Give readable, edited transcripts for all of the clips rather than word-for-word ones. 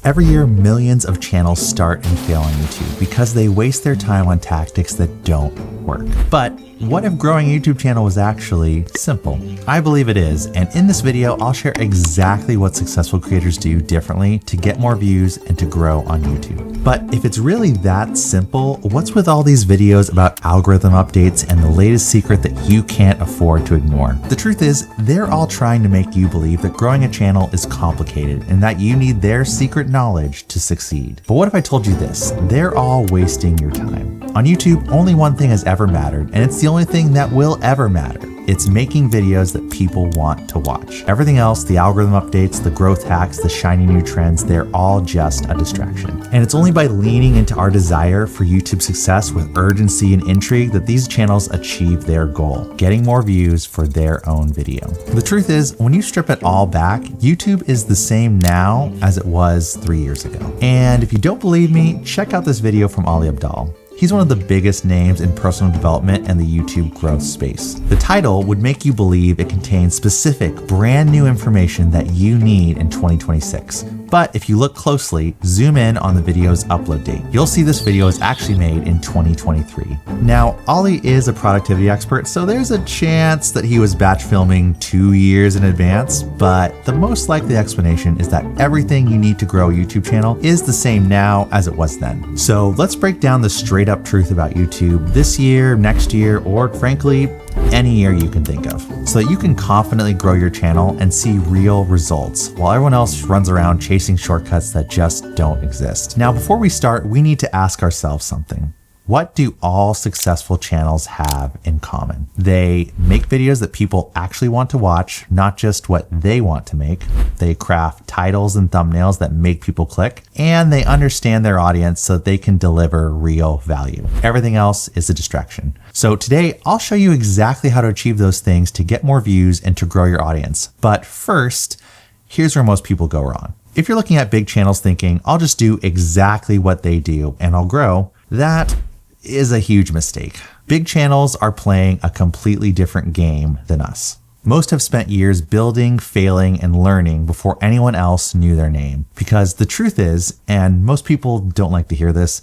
Every year, millions of channels start and fail on YouTube because they waste their time on tactics that don't work. But what if growing a YouTube channel was actually simple? I believe it is, and in this video, I'll share exactly what successful creators do differently to get more views and to grow on YouTube. But if it's really that simple, what's with all these videos about algorithm updates and the latest secret that you can't afford to ignore? The truth is, they're all trying to make you believe that growing a channel is complicated and that you need their secret knowledge to succeed. But what if I told you this? They're all wasting your time. On YouTube, only one thing has ever mattered, and it's the only thing that will ever matter. It's making videos that people want to watch. Everything else, the algorithm updates, the growth hacks, the shiny new trends, they're all just a distraction. And it's only by leaning into our desire for YouTube success with urgency and intrigue that these channels achieve their goal, getting more views for their own video. The truth is, when you strip it all back, YouTube is the same now as it was 3 years ago. And if you don't believe me, check out this video from Ali Abdaal. He's one of the biggest names in personal development and the YouTube growth space. The title would make you believe it contains specific, brand new information that you need in 2026. But if you look closely, zoom in on the video's upload date, you'll see this video is actually made in 2023. Now, Ali is a productivity expert, so there's a chance that he was batch filming 2 years in advance, but the most likely explanation is that everything you need to grow a YouTube channel is the same now as it was then. So let's break down the straight up truth about YouTube this year, next year, or frankly, any year you can think of, so that you can confidently grow your channel and see real results while everyone else runs around chasing shortcuts that just don't exist. Now, before we start, we need to ask ourselves something. What do all successful channels have in common? They make videos that people actually want to watch, not just what they want to make. They craft titles and thumbnails that make people click, and they understand their audience so that they can deliver real value. Everything else is a distraction. So today, I'll show you exactly how to achieve those things to get more views and to grow your audience. But first, here's where most people go wrong. If you're looking at big channels thinking, I'll just do exactly what they do and I'll grow, that is a huge mistake. Big channels are playing a completely different game than us. Most have spent years building, failing, and learning before anyone else knew their name. Because the truth is, and most people don't like to hear this,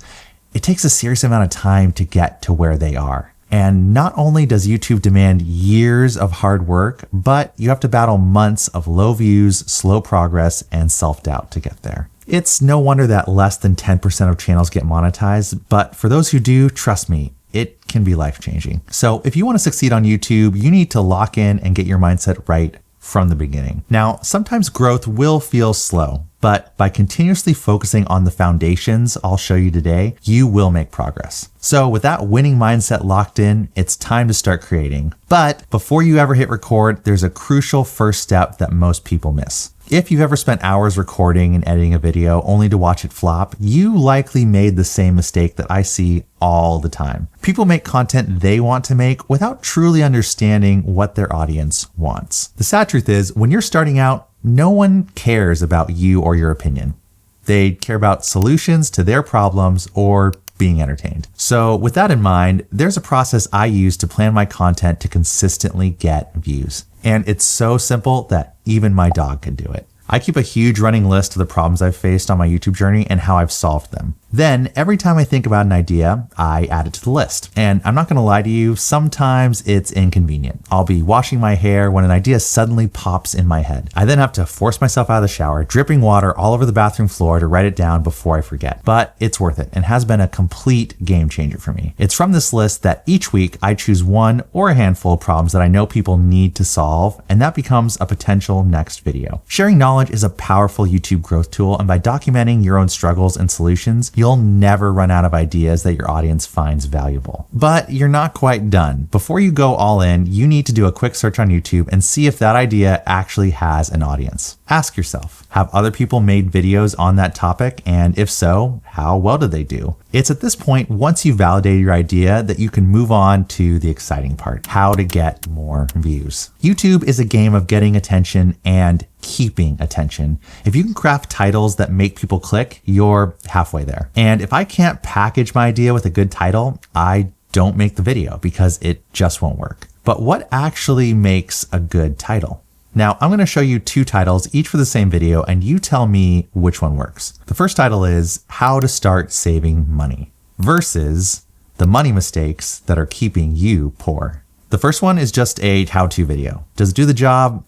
it takes a serious amount of time to get to where they are. And not only does YouTube demand years of hard work, but you have to battle months of low views, slow progress, and self-doubt to get there. It's no wonder that less than 10% of channels get monetized, but for those who do, trust me, it can be life-changing. So if you want to succeed on YouTube, you need to lock in and get your mindset right from the beginning. Now, sometimes growth will feel slow, but by continuously focusing on the foundations I'll show you today, you will make progress. So with that winning mindset locked in, it's time to start creating. But before you ever hit record, there's a crucial first step that most people miss. If you've ever spent hours recording and editing a video only to watch it flop, you likely made the same mistake that I see all the time. People make content they want to make without truly understanding what their audience wants. The sad truth is, when you're starting out, no one cares about you or your opinion. They care about solutions to their problems or being entertained. So with that in mind, there's a process I use to plan my content to consistently get views. And it's so simple that even my dog can do it. I keep a huge running list of the problems I've faced on my YouTube journey and how I've solved them. Then every time I think about an idea, I add it to the list. And I'm not gonna lie to you, sometimes it's inconvenient. I'll be washing my hair when an idea suddenly pops in my head. I then have to force myself out of the shower, dripping water all over the bathroom floor to write it down before I forget. But it's worth it and has been a complete game changer for me. It's from this list that each week I choose one or a handful of problems that I know people need to solve, and that becomes a potential next video. Sharing knowledge is a powerful YouTube growth tool, and by documenting your own struggles and solutions, you'll never run out of ideas that your audience finds valuable. But you're not quite done. Before you go all in, you need to do a quick search on YouTube and see if that idea actually has an audience. Ask yourself, have other people made videos on that topic? And if so, how well did they do? It's at this point, once you validate your idea, that you can move on to the exciting part, how to get more views. YouTube is a game of getting attention and keeping attention. If you can craft titles that make people click, you're halfway there. And if I can't package my idea with a good title, I don't make the video because it just won't work. But what actually makes a good title? Now I'm going to show you two titles, each for the same video, and you tell me which one works. The first title is How to Start Saving Money versus The Money Mistakes That Are Keeping You Poor. The first one is just a how-to video. Does it do the job?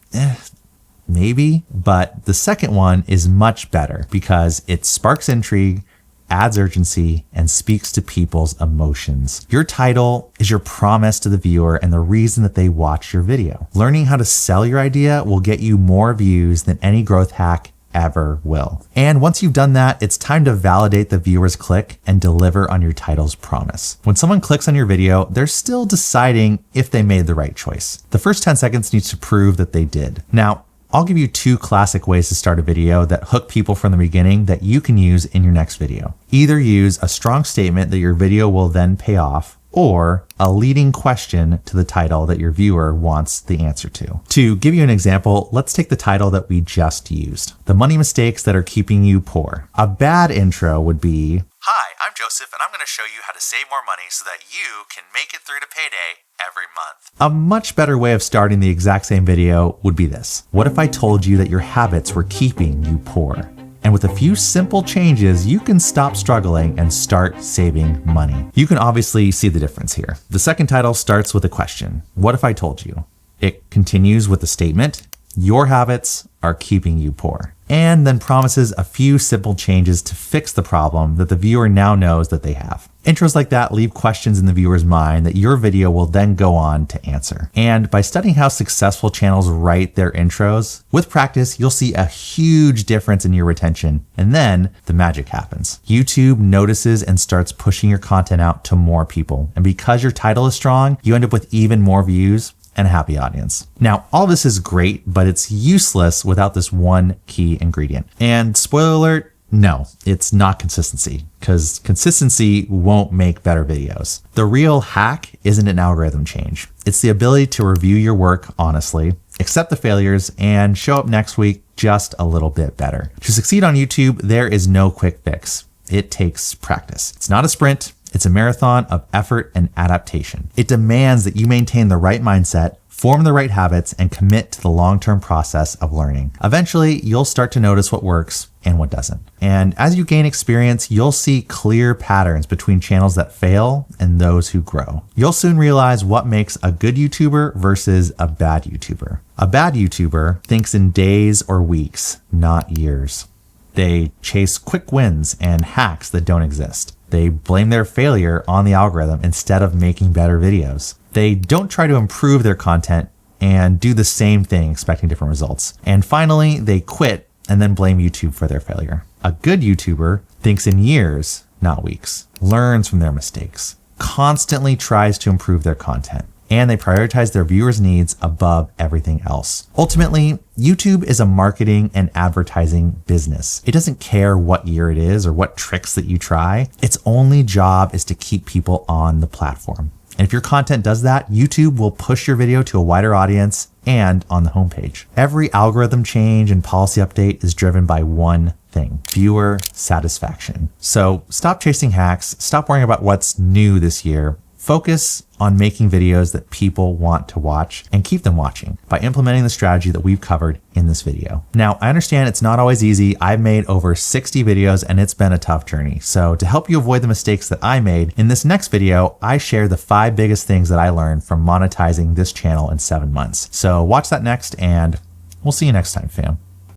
Maybe, but the second one is much better because it sparks intrigue, adds urgency, and speaks to people's emotions. Your title is your promise to the viewer and the reason that they watch your video. Learning how to sell your idea will get you more views than any growth hack ever will. And once you've done that, it's time to validate the viewer's click and deliver on your title's promise. When someone clicks on your video, they're still deciding if they made the right choice. The first 10 seconds needs to prove that they did. Now, I'll give you two classic ways to start a video that hook people from the beginning that you can use in your next video. Either use a strong statement that your video will then pay off, or a leading question to the title that your viewer wants the answer to. To give you an example, let's take the title that we just used, The Money Mistakes That Are Keeping You Poor. A bad intro would be, "Hi, I'm Joseph, and I'm going to show you how to save more money so that you can make it through to payday every month." A much better way of starting the exact same video would be this. What if I told you that your habits were keeping you poor? And with a few simple changes, you can stop struggling and start saving money. You can obviously see the difference here. The second title starts with a question. What if I told you? It continues with a statement. Your habits are keeping you poor. And then promises a few simple changes to fix the problem that the viewer now knows that they have. Intros like that leave questions in the viewer's mind that your video will then go on to answer. And by studying how successful channels write their intros, with practice, you'll see a huge difference in your retention. And then the magic happens. YouTube notices and starts pushing your content out to more people. And because your title is strong, you end up with even more views and a happy audience. Now, all this is great, but it's useless without this one key ingredient. And spoiler alert, no, it's not consistency, because consistency won't make better videos. The real hack isn't an algorithm change. It's the ability to review your work honestly, accept the failures, and show up next week just a little bit better. To succeed on YouTube, there is no quick fix. It takes practice. It's not a sprint. It's a marathon of effort and adaptation. It demands that you maintain the right mindset, form the right habits, and commit to the long-term process of learning. Eventually, you'll start to notice what works and what doesn't. And as you gain experience, you'll see clear patterns between channels that fail and those who grow. You'll soon realize what makes a good YouTuber versus a bad YouTuber. A bad YouTuber thinks in days or weeks, not years. They chase quick wins and hacks that don't exist. They blame their failure on the algorithm instead of making better videos. They don't try to improve their content and do the same thing expecting different results. And finally, they quit and then blame YouTube for their failure. A good YouTuber thinks in years, not weeks, learns from their mistakes, constantly tries to improve their content, and they prioritize their viewers' needs above everything else. Ultimately, YouTube is a marketing and advertising business. It doesn't care what year it is or what tricks that you try. Its only job is to keep people on the platform. And if your content does that, YouTube will push your video to a wider audience and on the homepage. Every algorithm change and policy update is driven by one thing: viewer satisfaction. So stop chasing hacks, stop worrying about what's new this year. Focus on making videos that people want to watch and keep them watching by implementing the strategy that we've covered in this video. Now, I understand it's not always easy. I've made over 60 videos and it's been a tough journey. So to help you avoid the mistakes that I made, in this next video, I share the 5 biggest things that I learned from monetizing this channel in 7 months. So watch that next, and we'll see you next time, fam.